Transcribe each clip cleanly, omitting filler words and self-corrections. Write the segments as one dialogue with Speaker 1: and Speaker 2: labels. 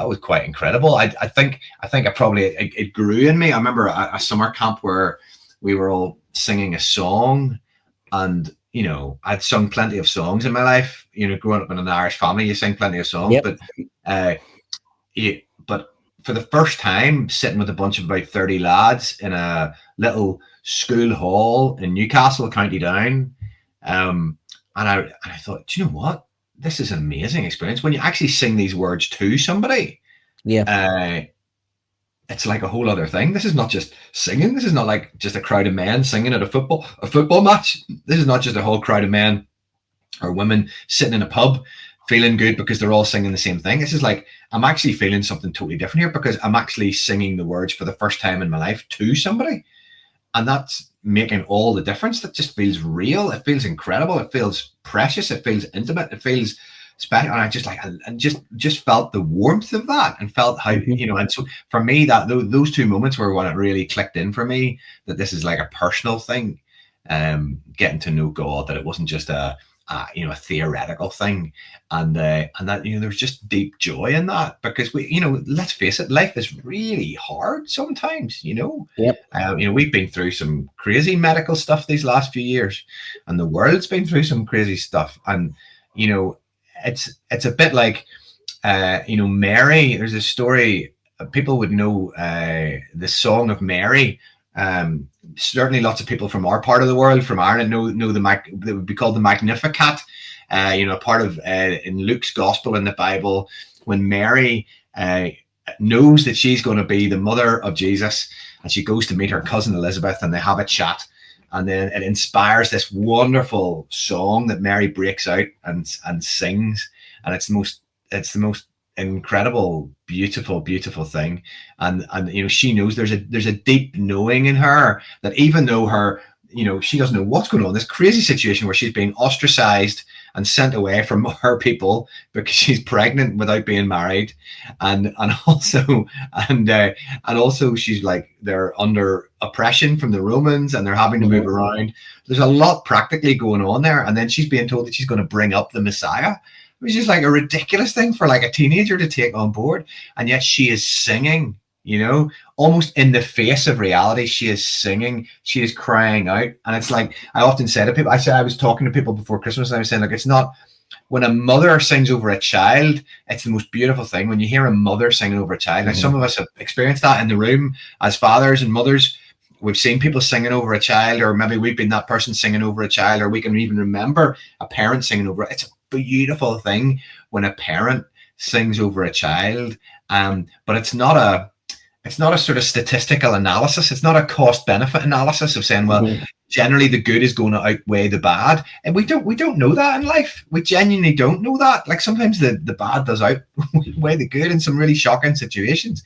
Speaker 1: that was quite incredible. I think it grew in me. I remember a summer camp where we were all singing a song, and I'd sung plenty of songs in my life. Growing up in an Irish family, you sing plenty of songs,
Speaker 2: Yep.
Speaker 1: uh, but for the first time, sitting with a bunch of about 30 lads in a little school hall in Newcastle, County Down, and I thought, do you know what? This is an amazing experience when you actually sing these words to somebody.
Speaker 2: Yeah.
Speaker 1: It's like a whole other thing. This is not just singing. This is not like just a crowd of men singing at a football match. This is not just a whole crowd of men or women sitting in a pub feeling good because they're all singing the same thing. This is like, I'm actually feeling something totally different here because I'm actually singing the words for the first time in my life to somebody. And that's making all the difference. That just feels real. It feels incredible. It feels precious. It feels intimate. It feels special. And I just like, and just felt the warmth of that, and felt how, and so for me, that those two moments were when it really clicked in for me that this is like a personal thing, getting to know God, that it wasn't just a theoretical thing, and that there's just deep joy in that, because we, let's face it, life is really hard sometimes.
Speaker 2: Yep.
Speaker 1: We've been through some crazy medical stuff these last few years, and the world's been through some crazy stuff, and it's a bit like Mary. There's a story, people would know the Song of Mary. Certainly lots of people from our part of the world, from Ireland, know that would be called the Magnificat. Part of in Luke's gospel in the Bible, when Mary knows that she's going to be the mother of Jesus, and she goes to meet her cousin Elizabeth, and they have a chat, and then it inspires this wonderful song that Mary breaks out and sings, and it's the most incredible, beautiful thing. And she knows there's a deep knowing in her that even though she doesn't know what's going on, this crazy situation where she's being ostracized and sent away from her people because she's pregnant without being married, and also she's like, they're under oppression from the Romans and they're having to move around. There's a lot practically going on there, and then she's being told that she's going to bring up the Messiah, which is like a ridiculous thing for like a teenager to take on board. And yet she is singing, almost in the face of reality. She is singing, she is crying out. And it's like, I often say to people, I was talking to people before Christmas, and I was saying, like, it's not, when a mother sings over a child, it's the most beautiful thing. When you hear a mother singing over a child, now some of us have experienced that in the room as fathers and mothers. We've seen people singing over a child, or maybe we've been that person singing over a child, or we can even remember a parent singing over it. It's a beautiful thing when a parent sings over a child, but it's not a sort of statistical analysis. It's not a cost benefit analysis of saying, well, generally the good is going to outweigh the bad, and we don't know that in life. We genuinely don't know that. Like, sometimes the bad does outweigh the good in some really shocking situations.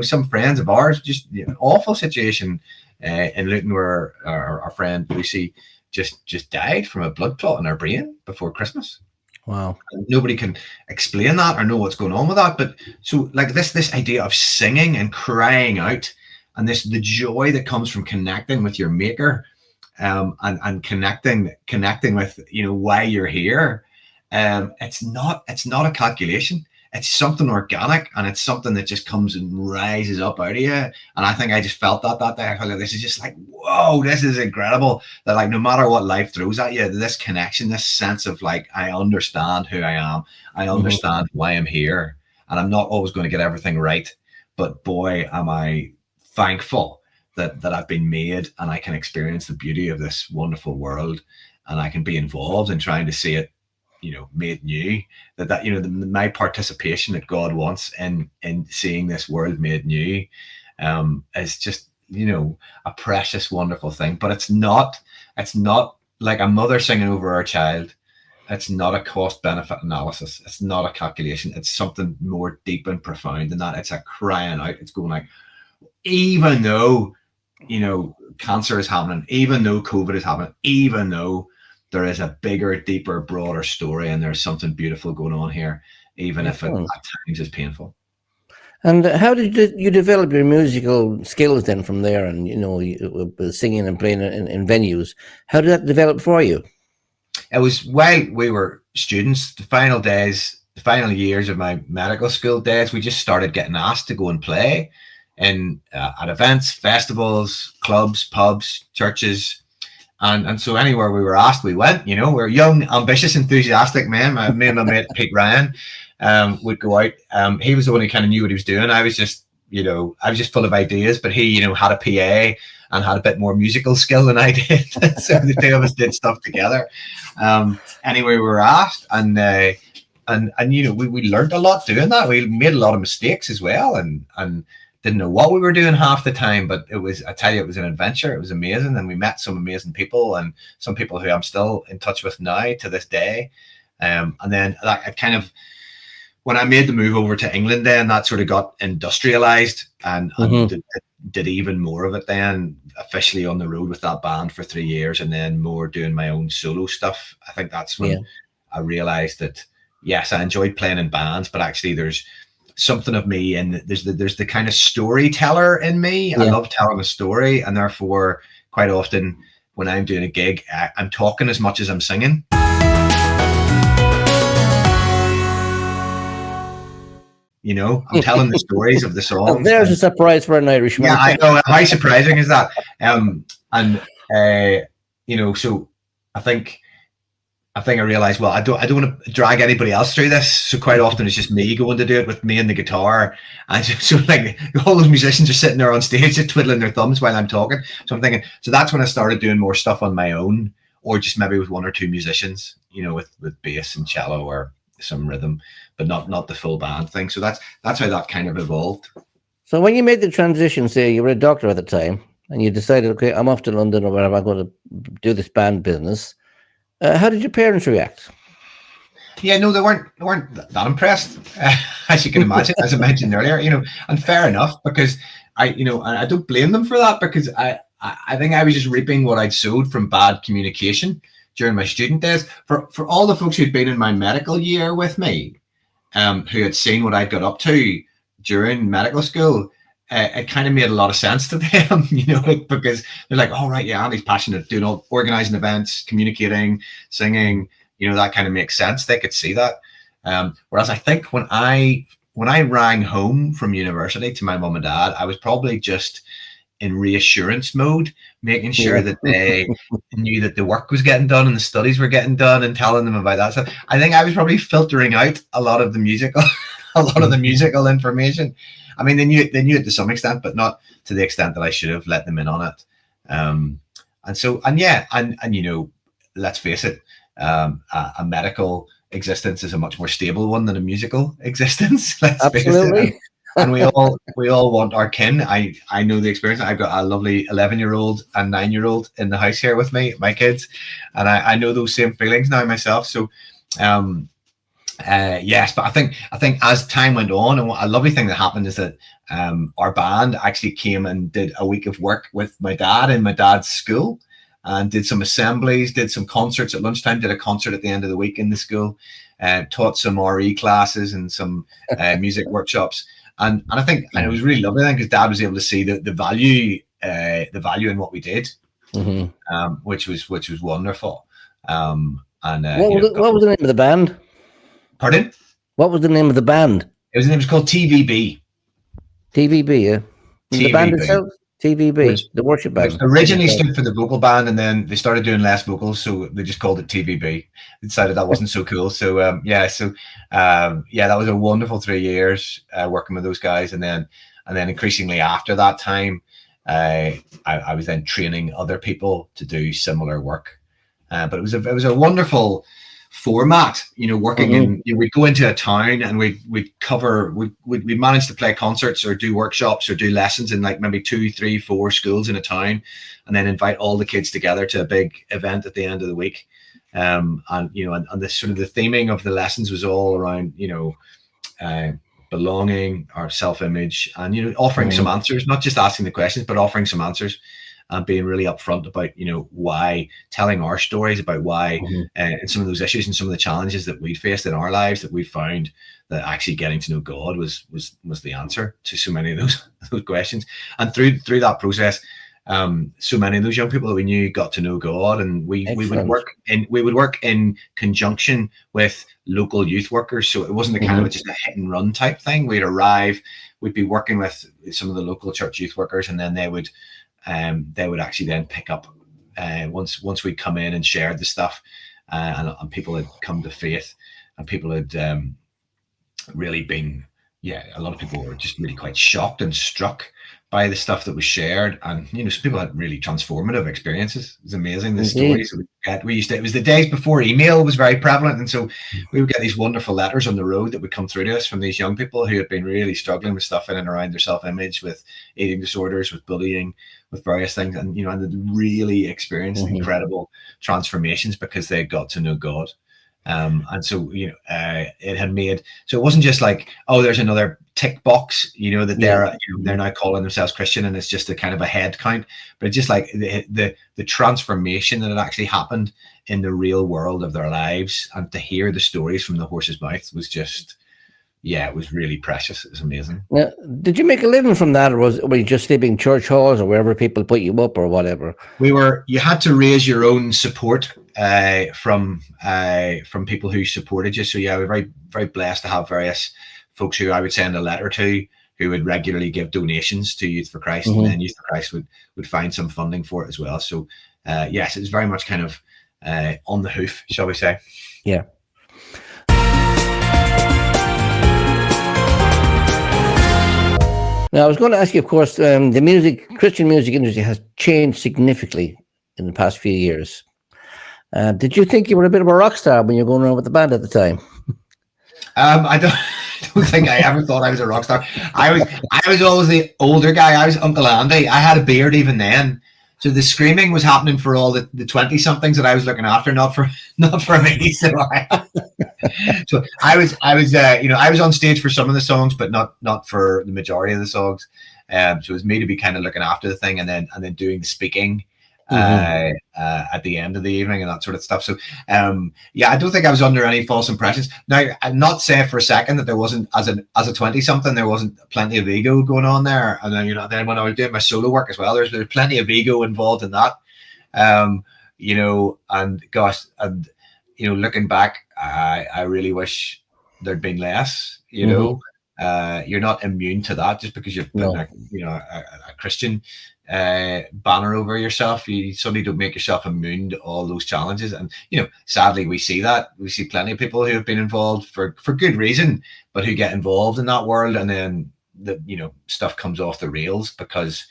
Speaker 1: Some friends of ours, just an awful situation in Luton, where our friend Lucy just died from a blood clot in her brain before Christmas.
Speaker 2: Wow.
Speaker 1: And nobody can explain that or know what's going on with that. But so, like, this idea of singing and crying out, and the joy that comes from connecting with your maker, and connecting with why you're here. It's not a calculation. It's something organic, and it's something that just comes and rises up out of you. And I think I just felt that day. I felt like, this is just like, whoa, this is incredible. That, like, no matter what life throws at you, this connection, this sense of like, I understand who I am. I understand why I'm here. And I'm not always going to get everything right, but boy, am I thankful that I've been made, and I can experience the beauty of this wonderful world, and I can be involved in trying to see it made new. My participation that God wants in seeing this world made new is just a precious, wonderful thing. But it's not like a mother singing over her child. It's not a cost benefit analysis. It's not a calculation. It's something more deep and profound than that. It's a crying out. It's going like, even though cancer is happening, even though COVID is happening, even though there is a bigger, deeper, broader story, and there's something beautiful going on here, even if it at times is painful.
Speaker 2: And how did you develop your musical skills then from there, and singing and playing in venues? How did that develop for you?
Speaker 1: It was while we were students, the final days the final years of my medical school days, we just started getting asked to go and play in at events, festivals, clubs, pubs, churches. And so anywhere we were asked, we went. You know, we're young, ambitious, enthusiastic men. Me and my mate Pete Ryan would go out. He was the one who kind of knew what he was doing. I was just, I was just full of ideas. But he, had a PA and had a bit more musical skill than I did. So the two of us did stuff together. Anyway, we were asked, and we learned a lot doing that. We made a lot of mistakes as well, and didn't know what we were doing half the time, but it was an adventure. It was amazing. And we met some amazing people, and some people who I'm still in touch with now to this day. And then that kind of, when I made the move over to England, then that sort of got industrialized and did even more of it then, officially on the road with that band for 3 years, and then more doing my own solo stuff. I think that's when I realized that, yes, I enjoyed playing in bands, but actually there's something of me, and there's the kind of storyteller in me. I love telling a story, and therefore quite often when I'm doing a gig, I'm talking as much as I'm singing. I'm telling the stories of the songs.
Speaker 2: There's a surprise for an Irishman.
Speaker 1: Yeah, I know. How surprising is that? So I think I realized, well, I don't want to drag anybody else through this. So quite often it's just me going to do it with me and the guitar. And so like all those musicians are sitting there on stage just twiddling their thumbs while I'm talking. So I'm thinking, so that's when I started doing more stuff on my own, or just maybe with one or two musicians, with bass and cello or some rhythm, but not the full band thing. So that's how that kind of evolved.
Speaker 2: So when you made the transition, say you were a doctor at the time, and you decided, okay, I'm off to London or wherever, I'm going to do this band business. How did your parents react?
Speaker 1: Yeah, no, they weren't that impressed, as you can imagine, as I mentioned earlier. And fair enough, because I don't blame them for that, because I think I was just reaping what I'd sowed from bad communication during my student days. For all the folks who'd been in my medical year with me, who had seen what I'd got up to during medical school, it kind of made a lot of sense to them, because they're like, oh, right, yeah, Andy's passionate, organizing events, communicating, singing, that kind of makes sense. They could see that. Whereas I think when I rang home from university to my mom and dad, I was probably just in reassurance mode, making sure that they knew that the work was getting done and the studies were getting done, and telling them about that. So I think I was probably filtering out a lot of the musical information. I mean, they knew it to some extent, but not to the extent that I should have let them in on it. Let's face it, a medical existence is a much more stable one than a musical existence.
Speaker 2: Absolutely.
Speaker 1: Face it. And we all want our kin. I know the experience. I've got a lovely 11-year-old and 9-year-old in the house here with me, my kids, and I know those same feelings now myself. So, yes, but I think as time went on, and a lovely thing that happened is that our band actually came and did a week of work with my dad in my dad's school, and did some assemblies, did some concerts at lunchtime, did a concert at the end of the week in the school, taught some RE classes and some music workshops. And I think it was really lovely then, because Dad was able to see the value in what we did, which was wonderful. What
Speaker 2: was the name of the band?
Speaker 1: Pardon?
Speaker 2: What was the name of the band?
Speaker 1: It was called TVB.
Speaker 2: TVB, yeah. TVB. The band itself, TVB, the worship band.
Speaker 1: Originally stood for the vocal band, and then they started doing less vocals, so they just called it TVB. They decided that wasn't so cool. So that was a wonderful 3 years working with those guys, and then increasingly after that time, I was then training other people to do similar work. But it was a wonderful format, working in, we'd go into a town and we'd manage to play concerts or do workshops or do lessons in like maybe 2, 3, 4 schools in a town, and then invite all the kids together to a big event at the end of the week. And the sort of the theming of the lessons was all around, belonging, our self-image, and, offering some answers, not just asking the questions, but offering some answers. And being really upfront about, why, telling our stories about why, and some of those issues and some of the challenges that we faced in our lives, that we found that actually getting to know God was the answer to so many of those questions. And through that process, so many of those young people that we knew got to know God, and we would work in conjunction with local youth workers. So it wasn't the kind of just a hit and run type thing. We'd arrive, we'd be working with some of the local church youth workers, and then they would actually then pick up once we'd come in and shared the stuff, and people had come to faith, and people had really been, a lot of people were just really quite shocked and struck by the stuff that was shared, and some people had really transformative experiences. It was amazing, the stories we used to. It was the days before email was very prevalent, and so we would get these wonderful letters on the road that would come through to us from these young people who had been really struggling with stuff in and around their self-image, with eating disorders, with bullying, with various things, and and they really experienced incredible transformations because they got to know God. And so it had made, so it wasn't just like, oh, there's another tick box, that they're now calling themselves Christian, and it's just a kind of a head count, but it's just like the transformation that had actually happened in the real world of their lives, and to hear the stories from the horse's mouth was just, it was really precious. It was amazing.
Speaker 2: Now, did you make a living from that, or were you just sleeping in church halls or wherever people put you up or whatever?
Speaker 1: You had to raise your own support from people who supported you. So we're very, very blessed to have various folks who I would send a letter to, who would regularly give donations to Youth for Christ, and then Youth for Christ would find some funding for it as well. So yes, it was very much kind of on the hoof, shall we say.
Speaker 2: Yeah. Now, I was going to ask you, of course, the Christian music industry has changed significantly in the past few years. Did you think you were a bit of a rock star when you were going around with the band at the time?
Speaker 1: I don't think I ever thought I was a rock star. I was always the older guy. I was Uncle Andy. I had a beard even then. So the screaming was happening for all the 20-somethings that I was looking after, not for me. So I was on stage for some of the songs, but not for the majority of the songs. So it was me to be kind of looking after the thing, and then doing the speaking at the end of the evening and that sort of stuff. So I don't think I was under any false impressions. Now, I'm not saying for a second that there wasn't, as a 20-something, there wasn't plenty of ego going on there. And then then when I was doing my solo work as well, there's plenty of ego involved in that. And gosh, and looking back, I really wish there'd been less. You're not immune to that just because you've been a Christian banner over yourself. You suddenly don't make yourself immune to all those challenges, and sadly we see plenty of people who have been involved for good reason, but who get involved in that world, and then the stuff comes off the rails because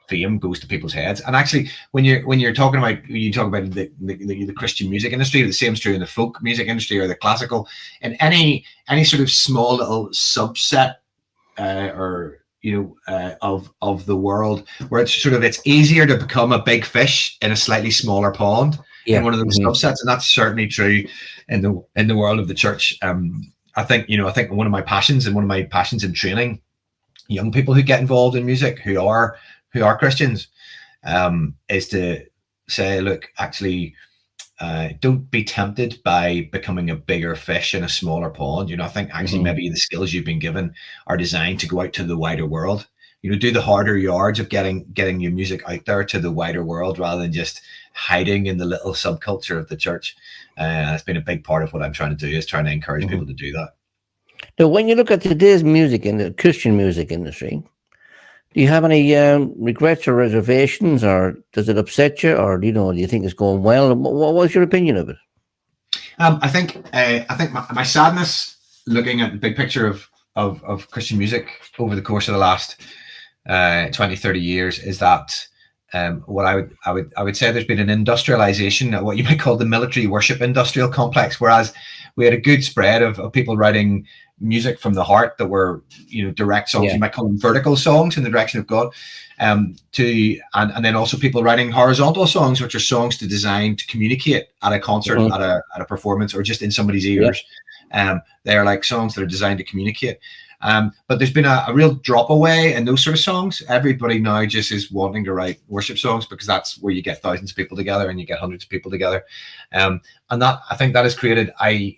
Speaker 1: fame goes to people's heads. And actually, when you talk about the Christian music industry, the same is true in the folk music industry or the classical, and any sort of small little subset of the world, where it's easier to become a big fish in a slightly smaller pond in one of those subsets, and that's certainly true in the world of the church. I think one of my passions in training young people who get involved in music who are Christians is to say, look, actually, don't be tempted by becoming a bigger fish in a smaller pond. I think actually maybe the skills you've been given are designed to go out to the wider world. Do the harder yards of getting your music out there to the wider world, rather than just hiding in the little subculture of the church. It's been a big part of what I'm trying to do, is trying to encourage people to do that.
Speaker 2: Now, when you look at today's music in the Christian music industry, do you have any regrets or reservations, or does it upset you, or do you think it's going well? What was your opinion of it?
Speaker 1: I think my sadness, looking at the big picture of Christian music over the course of the last 20, 30 years, is that what I would say there's been an industrialization, what you might call the military worship industrial complex, whereas we had a good spread of people writing music from the heart that were direct songs. You might call them vertical songs in the direction of God, and then also people writing horizontal songs, which are songs designed to communicate at a concert, at a performance, or just in somebody's ears. They are like songs that are designed to communicate, but there's been a real drop away in those sort of songs. Everybody now just is wanting to write worship songs, because that's where you get thousands of people together and you get hundreds of people together, and that, I think, that has created, I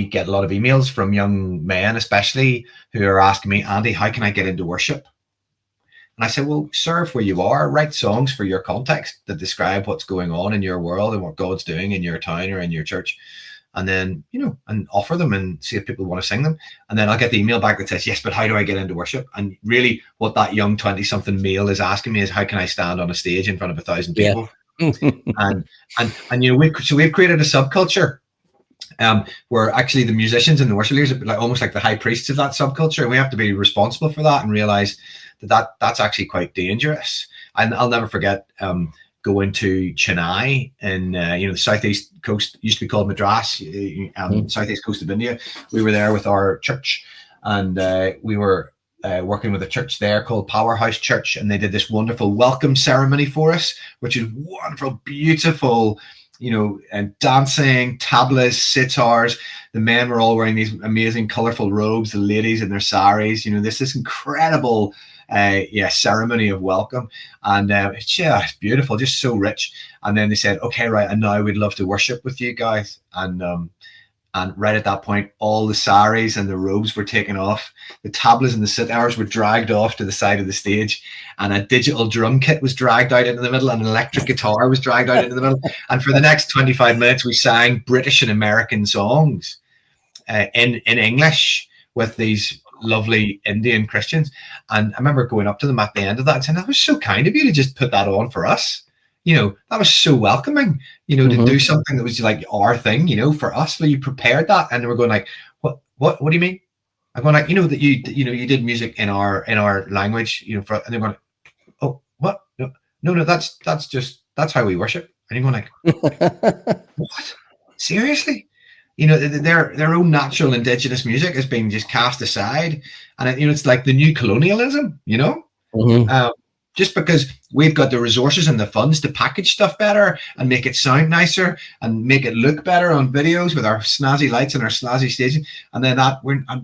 Speaker 1: get a lot of emails from young men, especially, who are asking me, Andy, how can I get into worship? And I said, well, serve where you are, write songs for your context that describe what's going on in your world and what God's doing in your town or in your church. And then, and offer them and see if people want to sing them. And then I'll get the email back that says, yes, but how do I get into worship? And really what that young 20-something male is asking me is, how can I stand on a stage in front of 1,000 people?
Speaker 2: Yeah.
Speaker 1: and we've created a subculture where actually the musicians and the worship leaders are almost like the high priests of that subculture. And we have to be responsible for that and realize that's actually quite dangerous. And I'll never forget going to Chennai in the southeast coast, used to be called Madras, southeast coast of India. We were there with our church, and we were working with a church there called Powerhouse Church, and they did this wonderful welcome ceremony for us, which is wonderful, beautiful, and dancing, tablas, sitars. The men were all wearing these amazing, colorful robes, the ladies in their saris. This incredible ceremony of welcome, and it's beautiful, just so rich. And then they said, okay, right, and now we'd love to worship with you guys. And right at that point, all the saris and the robes were taken off, the tablas and the sitars were dragged off to the side of the stage, and a digital drum kit was dragged out into the middle, and an electric guitar was dragged out into the middle. And for the next 25 minutes we sang British and American songs in English with these lovely Indian Christians. And I remember going up to them at the end of that and saying, that was so kind of you to just put that on for us. That was so welcoming, to do something that was like our thing, for us. So you prepared that. And we're going like, what do you mean? I'm going like, that you did music in our language, and they're going, oh, what? No, that's how we worship. And you're going like, what? Seriously? Their own natural indigenous music has been just cast aside, and it's like the new colonialism, just because we've got the resources and the funds to package stuff better and make it sound nicer and make it look better on videos with our snazzy lights and our snazzy staging, and then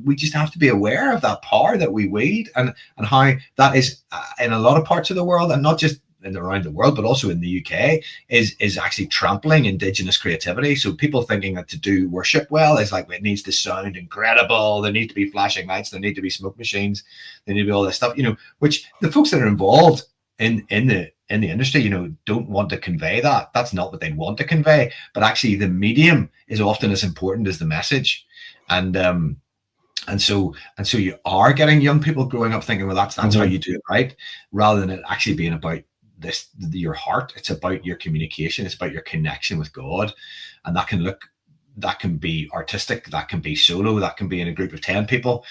Speaker 1: we just have to be aware of that power that we wield and how that is in a lot of parts of the world, and not just around the world, but also in the UK, is actually trampling indigenous creativity. So people thinking that to do worship well is like, it needs to sound incredible, there need to be flashing lights, there need to be smoke machines, there need to be all this stuff, which the folks that are involved in the industry, don't want to convey that. That's not what they want to convey. But actually the medium is often as important as the message. And so you are getting young people growing up thinking, well, that's how you do it, right? Rather than it actually being about your heart. It's about your communication, it's about your connection with God. And that can be artistic, that can be solo, that can be in a group of 10 people.